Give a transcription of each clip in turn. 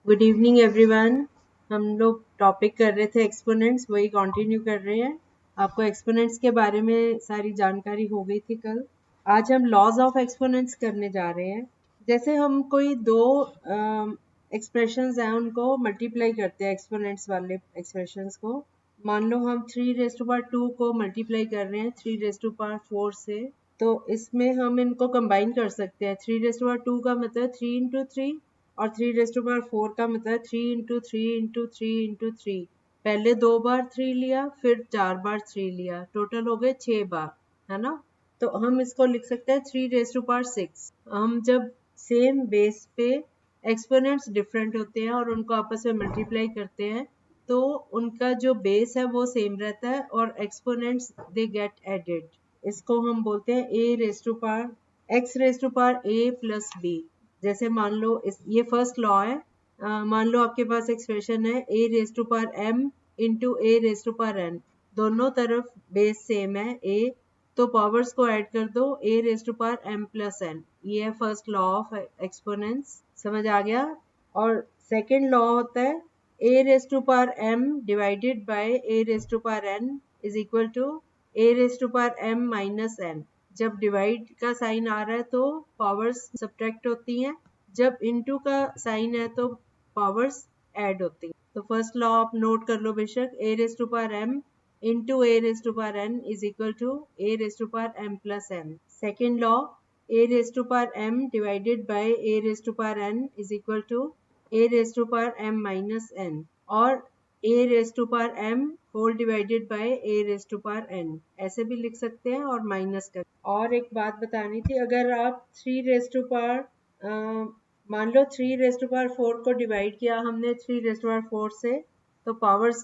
Good evening everyone. हम लोग topic कर रहे थे एक्सपोनेंट्स, वही कंटिन्यू कर रहे हैं। आपको एक्सपोनेंट्स के बारे में सारी जानकारी हो गई थी कल। आज हम लॉज ऑफ एक्सपोनेंट्स करने जा रहे हैं। जैसे हम कोई दो एक्सप्रेशंस हैं उनको मल्टीप्लाई करते हैं, एक्सपोनेंट्स वाले एक्सप्रेशंस को। मान लो हम 3⁻² को मल्टीप्लाई कर रहे हैं 3⁻4 से, तो इसमें हम इनको कंबाइन कर सकते हैं। 3⁻² का मतलब 3 इंटू 3 और 3⁻4 का मतलब 3 इंटू 3 इंटू 3 इंटू 3। पहले 2 बार 3 लिया, फिर 4 बार 3 लिया, टोटल हो गए 6 बार, है ना। तो हम इसको लिख सकते हैं 3⁻6। हम जब सेम बेस पे एक्सपोनेंट्स डिफरेंट होते हैं और उनको आपस में मल्टीप्लाई करते हैं, तो उनका जो बेस है वो सेम रहता है और एक्सपोनेंट्स दे गेट एडेड। इसको हम बोलते हैं x⁻a प्लस b। जैसे मान लो ये फर्स्ट लॉ है। मान लो आपके पास एक्सप्रेशन है a⁻m इंटू a⁻n। दोनों तरफ बेस सेम है a, तो पावर्स को ऐड कर दो a⁻m प्लस n। ये है फर्स्ट लॉ ऑफ एक्सपोनेंट्स। समझ आ गया। और सेकेंड लॉ होता है a⁻m divided by a⁻n is equal to a⁻m minus n। जब डिवाइड का साइन आ रहा है तो पावर्स सब्ट्रैक्ट होती हैं, जब इनटू का साइन है तो पावर्स ऐड होती हैं। तो फर्स्ट लॉ आप नोट कर लो बेशक, a⁻m into a⁻n is equal to a⁻m plus n। Second law a⁻m divided by a⁻n is equal to a⁻m minus n, और a⁻m whole divided by a⁻n ऐसे भी लिख सकते हैं और माइनस कर। और एक बात बतानी थी, अगर आप मान लो 3⁻4 को डिवाइड किया हमने 3⁻4 से, तो पावर्स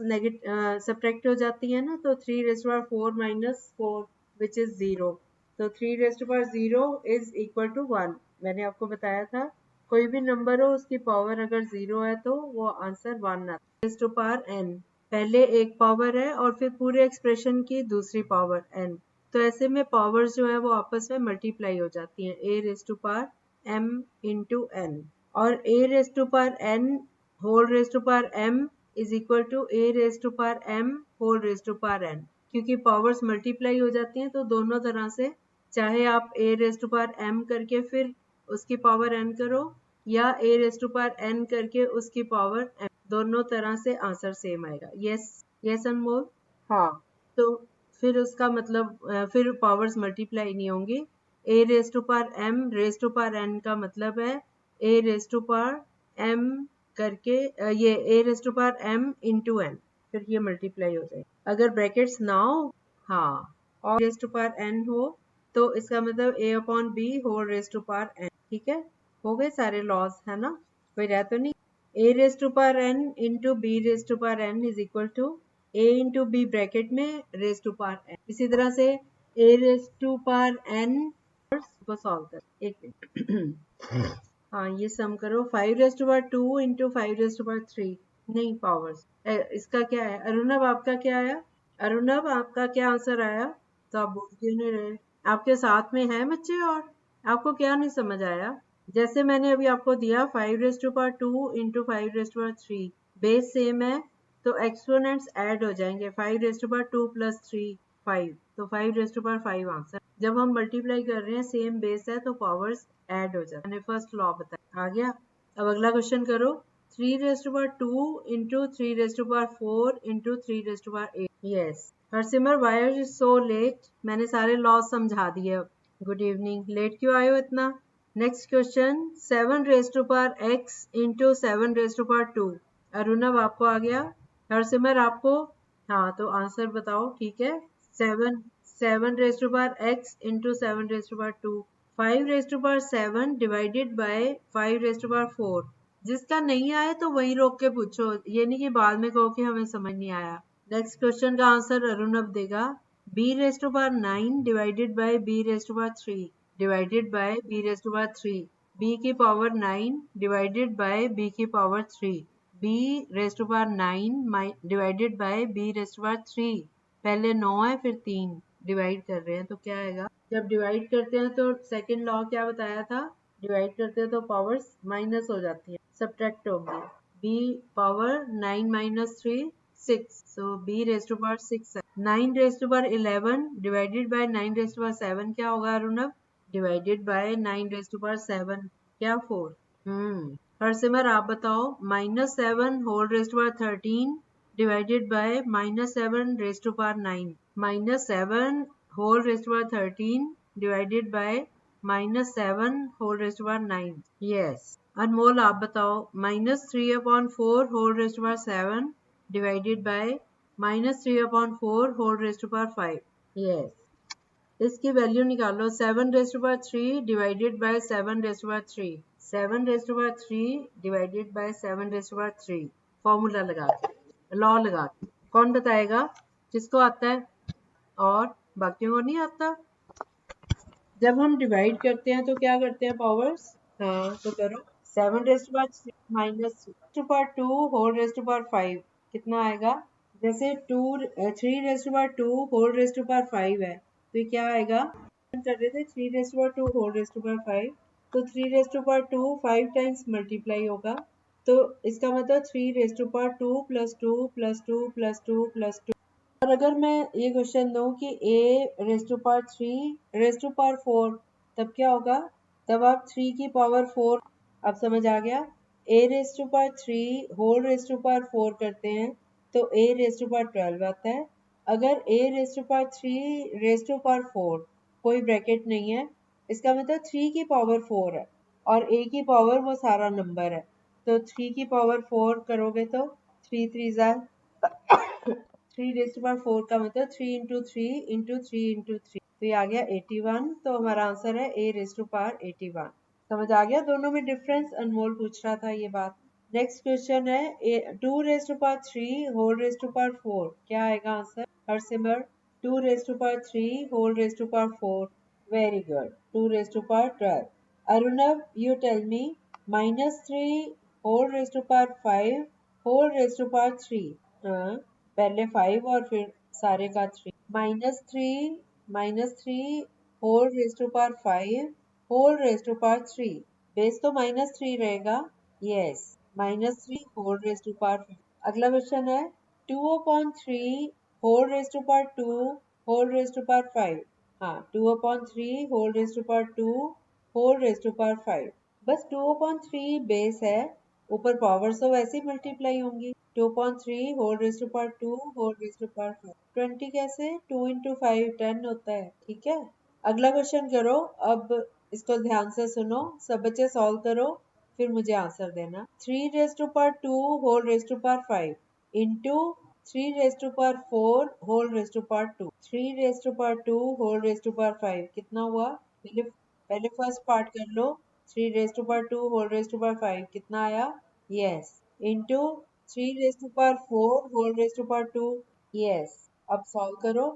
सब्ट्रैक्ट हो जाती है ना, तो 3⁻4 माइनस 4 विच इज 0। तो 3⁻0 इज इक्वल टू 1। मैंने आपको बताया था कोई भी नंबर हो उसकी पावर अगर 0 है तो वो आंसर 1 आता है। n पहले एक पावर है और फिर पूरे एक्सप्रेशन की दूसरी पावर n, तो ऐसे में पावर्स जो है वो आपस में मल्टीप्लाई हो जाती हैं a⁻m इंटू n। और a⁻n m is equal to a⁻m n, क्योंकि पावर्स मल्टीप्लाई हो जाती हैं तो दोनों तरह से, चाहे आप a⁻m करके फिर उसकी पावर n करो या a⁻n करके उसकी पावर m, दोनों तरह से आंसर सेम आएगा। यस अनमोल। हाँ, तो फिर उसका मतलब फिर पावर्स मल्टीप्लाई नहीं होंगी। a⁻m का मतलब है a⁻m करके ये a⁻m इंटू n, फिर ये मल्टीप्लाई हो जाए। अगर ब्रैकेट्स ना हो, हाँ, और a⁻n हो तो इसका मतलब a/b होल n। ठीक है, हो गए सारे लॉज, है ना, कोई रह तो नहीं। a⁻n into b⁻n is equal to a into b bracket में n। इसी तरह से a⁻n को सॉल्व कर, एक मिनट। हाँ, ये सम करो 5⁻2 इंटू 5⁻3, नहीं पावर्स। इसका क्या है अरुणव, आपका क्या आया? अरुणव, आपका क्या आंसर आया? तो आप बोल क्यों नहीं रहे? आपके साथ में हैं बच्चे, और आपको क्या नहीं समझ आया? जैसे मैंने अभी आपको दिया 5⁻2 इंटू 5⁻3, बेस सेम है तो एक्सपोनेंट्स ऐड हो जाएंगे। 5⁻2 प्लस 3 5, तो 5⁻5 आंसर। जब हम मल्टीप्लाई कर रहे हैं सेम बेस है तो पावर्स ऐड हो जाते हैं। मैंने फर्स्ट लॉ बताया, आ गया। अब अगला क्वेश्चन करो। 3⁻2 into 3⁻4 into 3⁻8। Yes Harsimar, why are you so late? मैंने सारे लॉ समझा दिए। गुड इवनिंग, लेट क्यों आए हो इतना? Next question 7⁻x into 7⁻2। Arunav, आपको आ गया? हरसिमर, आपको? हाँ, तो आंसर बताओ। ठीक है, 7⁻x इंटू 7⁻2। 5⁻7 divided by 5⁻4। जिसका नहीं आया तो वही रोक के पूछो, ये नहीं कि बाद में कहो कि हमें समझ नहीं आया। नेक्स्ट क्वेश्चन का आंसर अरुणव देगा। b�9 divided by b�3 divided by b�3। b की पावर 9 डिवाइडेड बाय b की power 3। b�9 divided by b�3। पहले 9 है फिर 3 डिवाइड कर रहे हैं तो क्या आएगा? जब डिवाइड करते हैं तो सेकंड लॉ क्या बताया था, डिवाइड करते हैं तो पावर्स माइनस हो जाती है, सब्ट्रैक्ट होंगी। b power 9 minus 3 6, so b raised to power 6 है। 9 raised to power 11 divided by 9 raised to power 7 क्या होगा Arunav? Divided by 9 raised to power 7 क्या 4। हरसिमर आप बताओ, -7 whole raised to power 13 divided by -7 raised to power 9। -7 whole raised to power 13 divided by -7 whole raised to power 9। Yes. Anmol आप बताओ, -3/4 whole raised to power 7 divided by -3/4 whole raised to power 5। Yes. इसकी value निकालो, 7 raised to power 3 divided by 7 raised to power 3। 7 raised to power 3 divided by 7 raised to power 3। Formula लगा के, law लगा के। कौन बताएगा? जिसको आता है, और बाकियों को नहीं आता। जब हम डिवाइड करते हैं तो क्या करते हैं पावर्स? हाँ तो करो। 7 raised to power 3 minus to power 2 whole raised to power 5 कितना आएगा? जैसे 3 raised to power 2 whole raised to power 5 है, तो ये क्या आएगा? कर रहे थे 3 raised to power 2 whole raised to power 5, तो 3 raised to power 2 5 times multiply होगा, तो इसका मतलब 3 raised to power 2 plus 2 plus 2 plus 2 plus 2। और अगर मैं ये क्वेश्चन दूं कि a raised to power 3 raised to power 4, तब क्या होगा? तब आप 3 की पावर 4, अब समझ आ गया? a raised to power 3 whole raised to power 4 करते हैं तो a रेस्ट टू पावर 12 आता है। अगर a raised to power 3 raised to power 4, कोई ब्रैकेट नहीं है, इसका मतलब 3 की पावर 4 है, और a की पावर वो सारा नंबर है, तो 3 की पावर 4 करोगे तो 3 3 जार 3 रेस्ट टू पावर 4 का मतलब 3 इंटू 3 इंटू 3 इंटू 3, तो ये आ गया 81। तो हमारा आंसर है a रेस्ट टू पावर 81। समझ आ गया दोनों में डिफरेंस? अनमोल पूछ रहा था ये बात। नेक्स्ट क्वेश्चन है 2 raised to power 3 whole raised to power 4, क्या आएगा answer? Harsimar, 2 raised to power 3 whole raised to power 4। Very good. 2 raised to power 12। Arunav, you tell me, -3 whole raised to power 5 whole raised to power 3। हाँ, पहले 5 और फिर सारे का 3। -3 whole raised to power 5 whole raised to power 3। Base तो -3 रहेगा। Yes, -3 whole raised to power 5। अगला question है 2/3 whole raised to power 2 whole raised to power 5। हाँ, 2/3 whole raised to power 2 whole raised to power 5। बस 2/3 base है, ऊपर powers तो वैसे ही मल्टीप्लाई होंगी। 2/3 whole raised to power 2 whole raised to power 5। 20 कैसे? 2 इंटू 5 10 होता है। ठीक है, अगला क्वेश्चन करो। अब इसको ध्यान से सुनो, सब बच्चे सॉल्व करो, फिर मुझे आंसर देना। 3 raised to power 2 whole raised to power 5 into 3 raised to power 4 whole raised to power 2। 3 raised to power 2 whole raised to power 5 कितना हुआ? पहले पहले फर्स्ट पार्ट कर लो। 3 raised to power 2 whole raised to power 5 कितना आया? Yes, into 3 raised to power 4 whole raised to power 2। Yes, अब solve करो।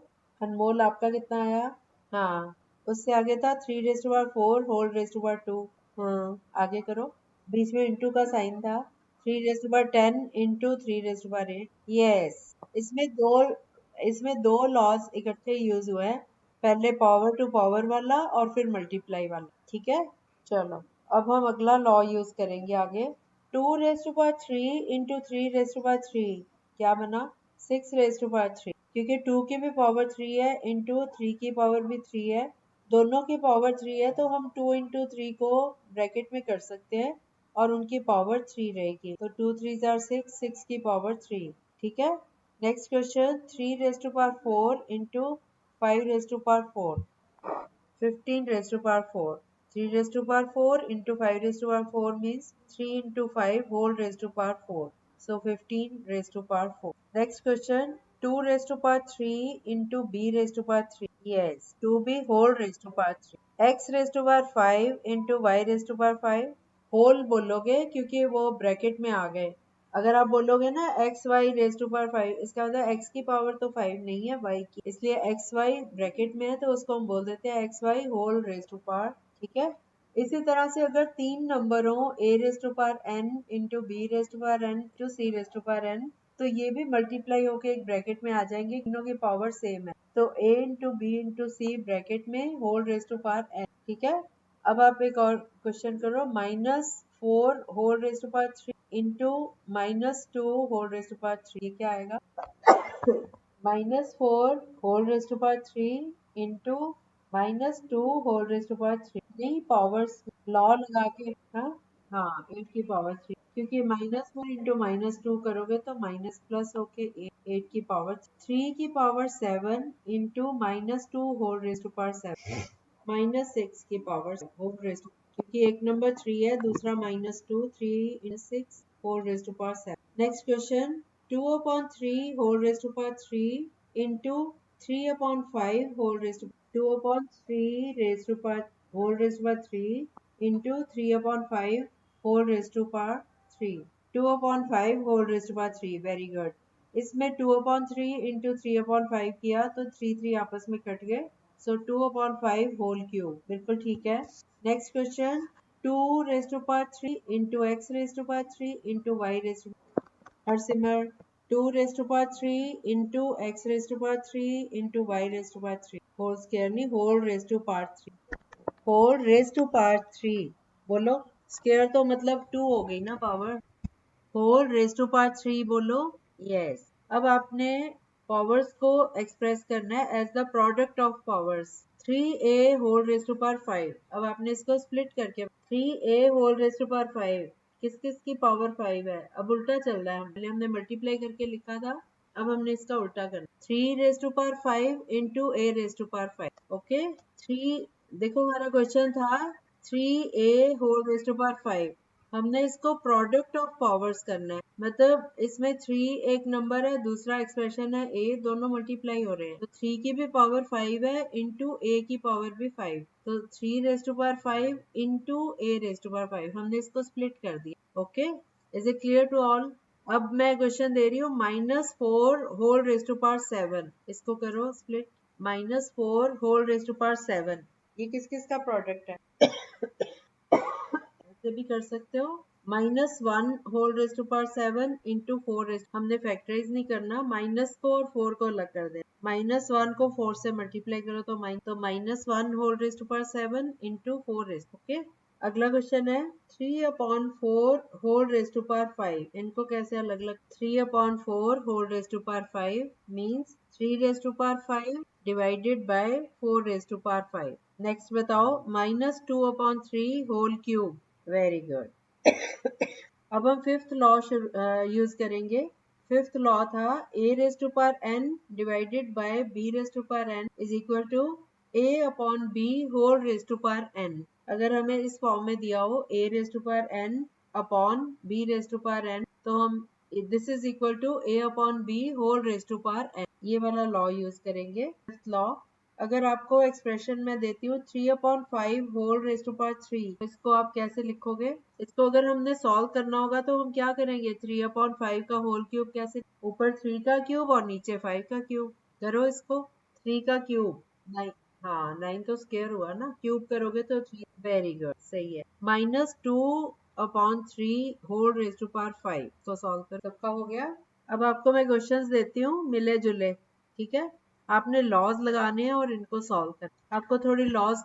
अनमोल, आपका कितना आया? हाँ, उससे आगे था 3 raised to power 4 whole raised to power 2। हाँ, आगे करो। बीच में इंटू का साइन था। 3 raised to power 10 into 3 raised to power 8। Yes, इसमें दो लॉज इकट्ठे यूज हुए हैं, पहले पावर टू पावर वाला और फिर मल्टीप्लाई वाला। ठीक है, चलो अब हम अगला लॉ यूज करेंगे आगे। 2 raised to power 3 into 3 raised to power 3 क्या बना? 6 रेस्ट टू पावर 3, क्योंकि 2 की भी पावर 3 है इंटू 3 की पावर भी 3 है, दोनों की पावर 3 है, तो हम 2 इंटू 3 को ब्रैकेट में कर सकते हैं और उनकी पावर 3 रहेगी, तो 2 3 जार 6, 6 की पावर 3। ठीक है, next question 3 raised to power 4 into 5 raised to power 4 15 raised to power 4. 3 raised to power 4 into 5 raised to power 4 means 3 into 5 whole raised to power 4. So 15 raised to power 4. Next question 2 raised to power 3 into b raised to power 3. Yes, 2b whole raised to power 3. X raised to power 5 into y raised to power 5. Whole बोलोगे क्योंकि वो bracket में आ गए। अगर आप बोलोगे ना X Y raise to power 5, इसका मतलब एक्स की पावर तो 5 नहीं है, वाई की, इसलिए एक्स वाई ब्रैकेट में है तो उसको हम बोल देते हैं X Y whole raise to power. ठीक है, इसी तरह से अगर 3 नंबर हो a raise to power n into B raise to power n into C raise to power n, तो ये भी मल्टीप्लाई होके एक ब्रैकेट में आ जाएंगे, तीनों की पावर सेम है, तो a into B into C bracket में whole raise to power n। ठीक है, अब आप एक और क्वेश्चन करो। -4 whole raise to power 3 into -2 whole raised to power 3, ये क्या आएगा? -4 whole raised to power 3 into -2 whole raised to power 3। नहीं, पावर्स लॉ लगा के, हाँ हाँ, 8 की पावर 3, क्योंकि -4 इंटू -2 करोगे तो माइनस प्लस होके 8 की पावर 3 की power 7 into -2 whole raised to power 7 -6 की पावर होल रेस्ट, क्योंकि एक नंबर 3 है, दूसरा -2, 3 × 6 whole raised to power 7। Next question, 2/3 whole raised to power 3 into 3/5 whole raised to 2/3 raised to power whole raised to power 3 into 3/5 whole raised to power 3, 2/5 whole raised to power 3, very good. इसमें 2/3 into 3/5 किया तो 3 आपस में cut गए, सो 2/5 whole cube, बिल्कुल ठीक है। Next question, 2 raised to power 3 into x raised to power 3 into y raised to, Harsimar 2 raised to power 3 into x raised to power 3 into y raised to power 3, whole square नहीं, whole raised to power 3, whole raised to power 3, बोलो। Square तो मतलब 2 हो गई ना power, whole raised to power 3 बोलो, yes. अब आपने पावर्स को एक्सप्रेस करना है as the product of powers, 3a whole raised to power 5। अब आपने इसको स्प्लिट करके 3a whole raised to power 5 किस किस की पावर 5 है, अब उल्टा चल रहा है, पहले हमने मल्टीप्लाई करके लिखा था, अब हमने इसका उल्टा करना, 3 raised to power 5 into a raised to power 5, okay. 3, देखो हमारा क्वेश्चन था 3a whole raised to power 5, हमने इसको प्रोडक्ट ऑफ पावर्स करना है, मतलब इसमें 3 एक नंबर है, दूसरा एक्सप्रेशन है a, दोनों मल्टीप्लाई हो रहे हैं, तो 3 की भी पावर 5 है इंटू a की पावर भी 5, तो 3 raised to power 5 into a raised to power 5, हमने इसको स्प्लिट कर दिया, okay. Is it clear to all? अब मैं क्वेश्चन दे रही हूँ -4 होल रेस्ट टू पावर 7, इसको करो split, -4 whole raised to power 7, ये किस किस का प्रोडक्ट है? ऐसे भी कर सकते हो, -1 whole raised to power 7 into 4 raised, हमने फैक्टराइज नहीं करना, माइनस को और 4 को अलग कर दे, -1 को 4 से मल्टीप्लाई करो तो -1 whole raised to power 7 into 4 raised, okay. अगला क्वेश्चन है 3/4 होल रेस्ट टू पावर 5, इनको कैसे अलग अलग, 3/4 whole raised to power 5 means 3 raised to power 5 divided by 4 raised to power 5। Next बताओ, -2/3 होल क्यूब, वेरी गुड। अब हम फिफ्थ लॉ यूज करेंगे। फिफ्थ लॉ था a raised to power n divided by b raised to power n is equal to a/b whole raised to power n। अगर हमें इस form में दिया हो a raised to power n upon b raised to power n, तो हम this is equal to a/b whole raised to power n, ये वाला लॉ यूज करेंगे। फिफ्थ लॉ, अगर आपको एक्सप्रेशन में देती हूँ 3/5 होल रेस्ट टू पावर 3, तो इसको आप कैसे लिखोगे? इसको अगर हमने सॉल्व करना होगा तो हम क्या करेंगे, 3/5 का होल क्यूब कैसे, ऊपर 3 का क्यूब और नीचे 5 का क्यूब, करो इसको, 3 का क्यूब 9, हाँ 9 तो स्क्वायर हुआ ना, क्यूब करोगे तो 3, वेरी गुड, सही है। -2/3 होल रेस्ट टू पावर 5, तो सॉल्व कर, सबका हो गया। अब आपको मैं क्वेश्चंस देती हूँ मिले जुले, ठीक है, आपने लॉज लगाने हैं और इनको सॉल्व करना। आपको थोड़ी लॉज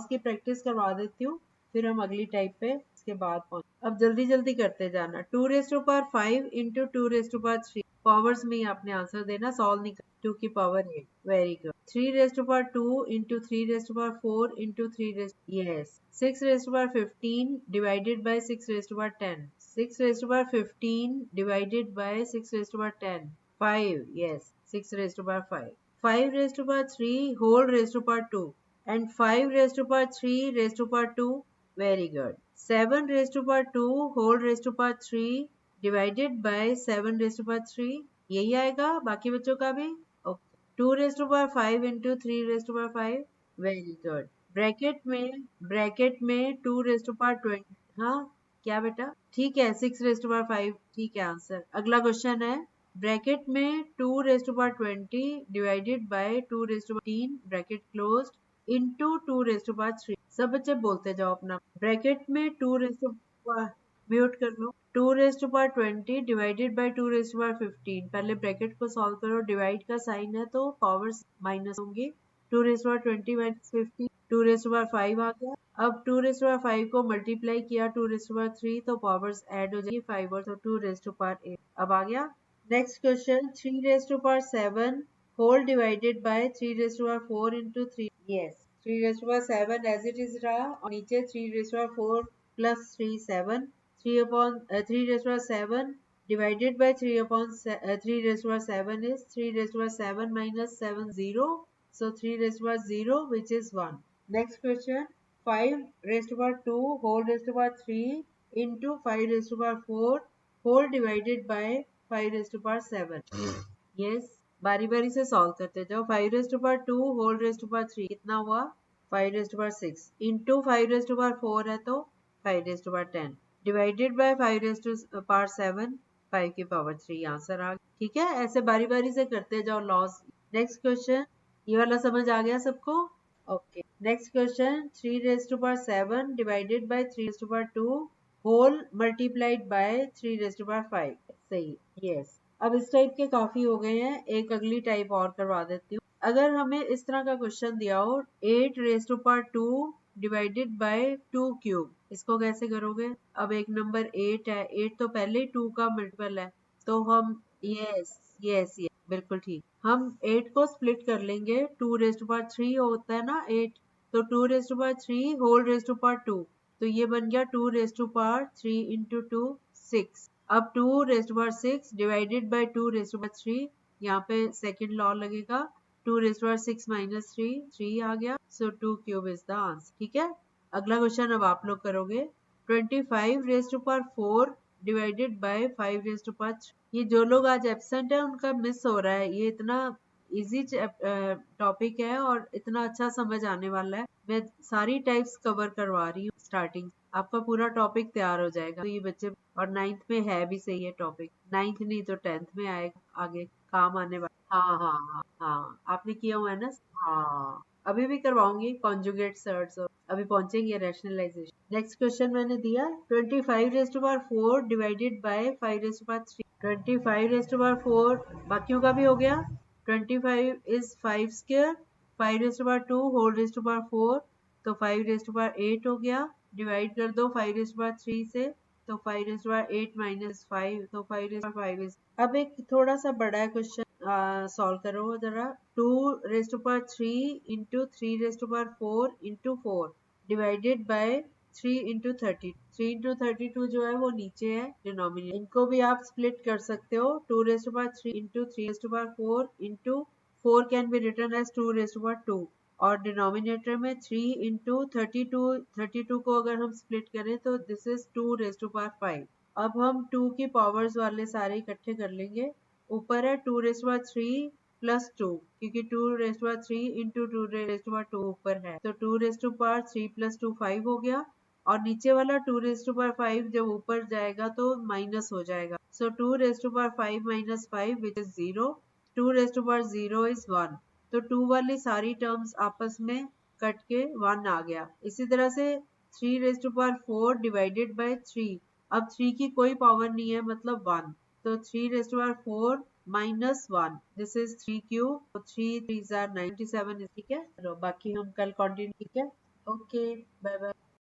की प्रैक्टिस करवा देती हूँ, फिर हम अगली टाइप पे इसके बाद पहुंच। अब जल्दी जल्दी करते जाना, 2 raised to power 5 into 2 raised to power 3, powers में ही आपने आंसर देना, सॉल्व नहीं करना, 2 की power 8, very good. 3 raised to power 2 into 3 raised to power 4 into 3 raised, yes. 6 raised to power 15 divided by 6 raised to power 10, 6 raised to power 15 divided by 6 raised to power 10, 5, yes, 6 raised to power 5, 5 raised to power 3 whole raised to power 2, and 5 raised to power 3 raised to power 2, very good. 7 raised to power 2 whole raised to power 3 divided by 7 raised to power 3, यही आएगा बाकी बच्चों का भी, okay. 2 raised to power 5 into 3 raised to power 5, very good. Bracket में 2 raised to power 20, हाँ क्या बेटा, ठीक है, 6 raised to power 5, ठीक है आंसर। अगला क्वेश्चन है ब्रैकेट में 2 raised to power 20 divided by 2 raised to power 18 bracket closed into 2 raised to power 3, सब बच्चे बोलते जाओ अपना। ब्रैकेट में 2 रेस्ट टू पावर, म्यूट कर लो, 2 raised to power 20 divided by 2 raised to power 15, पहले ब्रैकेट को सॉल्व करो, डिवाइड का साइन है तो पावर्स माइनस होंगे, 2 raised to power 20 minus 15, 2 raised to power 5 आ गया। अब 2 रेस्ट टू पावर 5 को मल्टीप्लाई किया 2 रेस्ट टू पावर 3 तो पावर्स ऐड हो जाएगी 5 और तो 2 रेस्ट टू पावर 8 अब आ गया। Next question 3 raised to power 7 whole divided by 3 raised to power 4 into 3। Yes 3 raised to power 7 as it is रहा और नीचे 3 raised to power 4 plus 3 7 3 upon 3 raised to power 7 divided by 3 upon 3 raised to power 7 is 3 raised to power 7 minus 7 0. So 3 raised to power 0 which is 1. Next question 5 raised to power 2 whole raised to power 3 into 5 raised to power 4 whole divided by 5 raised to power 7. Yes बारी बारी से solve करते जाओ 5 raised to power 2 whole raised to power 3 कितना हुआ 5 raised to power 6 into 5 raised to power 4 है तो 5 raised to power 10 divided by 5 raised to power 7 5 की पावर 3 आंसर आ गया। ठीक है ऐसे बारी बारी से करते जाओ लॉस। नेक्स्ट क्वेश्चन ये वाला समझ आ गया सबको? Okay next question 3 raise to power 7 divided by 3 raise to power 2 whole multiplied by 3 raise to power 5 सही यस। अब इस टाइप के काफी हो गए हैं एक अगली टाइप और करवा देती हूँ। अगर हमें इस तरह का क्वेश्चन दिया हो 8 raise to power 2 divided by 2 cube इसको कैसे करोगे? अब एक नंबर 8 है 8 तो पहले ही 2 का मल्टीपल है तो हम यस यस यस बिल्कुल ठीक हम 8 को स्प्लिट कर लेंगे 2 रेज टू पावर 3 होता है ना 8 तो 2 raise to power 3 whole raise to power 2 तो ये बन गया 2 रेज टू पावर 3 इंटू 2 6। अब 2 raise to power 6 divided by 2 raise to power 3 यहाँ पे सेकेंड लॉ लगेगा 2 रेज टू पावर 6 माइनस 3 आ गया so 2 cube is the answer. ठीक है अगला क्वेश्चन अब आप लोग करोगे 25 raise to power 4 divided by 5 raise to power 3। ये जो लोग आज एब्सेंट है उनका मिस हो रहा है ये इतना इजी टॉपिक है और इतना अच्छा समझ आने वाला है मैं सारी टाइप्स कवर करवा रही हूँ स्टार्टिंग आपका पूरा टॉपिक तैयार हो जाएगा तो ये बच्चे और 9th में है भी सही है टॉपिक 9th नहीं तो 10th में आएगा आगे काम आने वाला। हाँ हाँ हाँ हाँ आपने किया हुआ है ना? हाँ अभी भी करवाऊंगी कॉन्जुगेट सर्ट्स और अभी पहुंचेंगे रैशनलाइजेशन। नेक्स्ट क्वेश्चन मैंने दिया 25 raise to power 4 divided by 5 raise to power 3 25 raise to power 4 बाकियों का भी हो गया 25 is 5 square 5 raise to power 2 whole raise to power 4 तो 5 रेज टू पावर 8 हो गया डिवाइड कर दो 5 रेज टू पावर 3 से तो 5 रेज टू पावर 8 माइनस 5 तो 5 रेज टू पावर 5 इज। अब एक थोड़ा सा बड़ा क्वेश्चन सॉल्व करो जरा 2 raise to power 3 into 3 raise to power 4 into 4 divided by 3 into 30 3 into 32 जो है वो नीचे है डिनोमिनेटर इनको भी आप स्प्लिट कर सकते हो 2 raise to power 3 into 3 raise to power 4 into 4 can be written as 2 raise to power 2 और डिनोमिनेटर में 3 इंटू 32 को अगर हम स्प्लिट करें तो this is 2 raise to power 5। अब हम 2 की पावर्स वाले सारे इकट्ठे कर लेंगे ऊपर है 2 रेज टू पावर 3 प्लस 2 क्योंकि 2 raise to power 3 into 2 raise to power 2 ऊपर है तो 2 रेज टू पावर 3 प्लस 2 5 हो गया और नीचे वाला 2 रेज टू पावर 5 जब ऊपर जाएगा तो माइनस हो जाएगा so 2 raise to power 5 minus 5 which is 0 2 raise to power 0 is 1 तो 2 वाली सारी टर्म्स आपस में कट के 1 आ गया। इसी तरह से 3 raise to power 4 divided by 3 अब 3 की कोई पावर नहीं है मतलब 1 तो 3 raised to power 4 minus 1 this is 3 cube so 3 3s are 97 ठीक है। तो बाकी हम कल कंटिन्यू ठीक है ओके बाय बाय।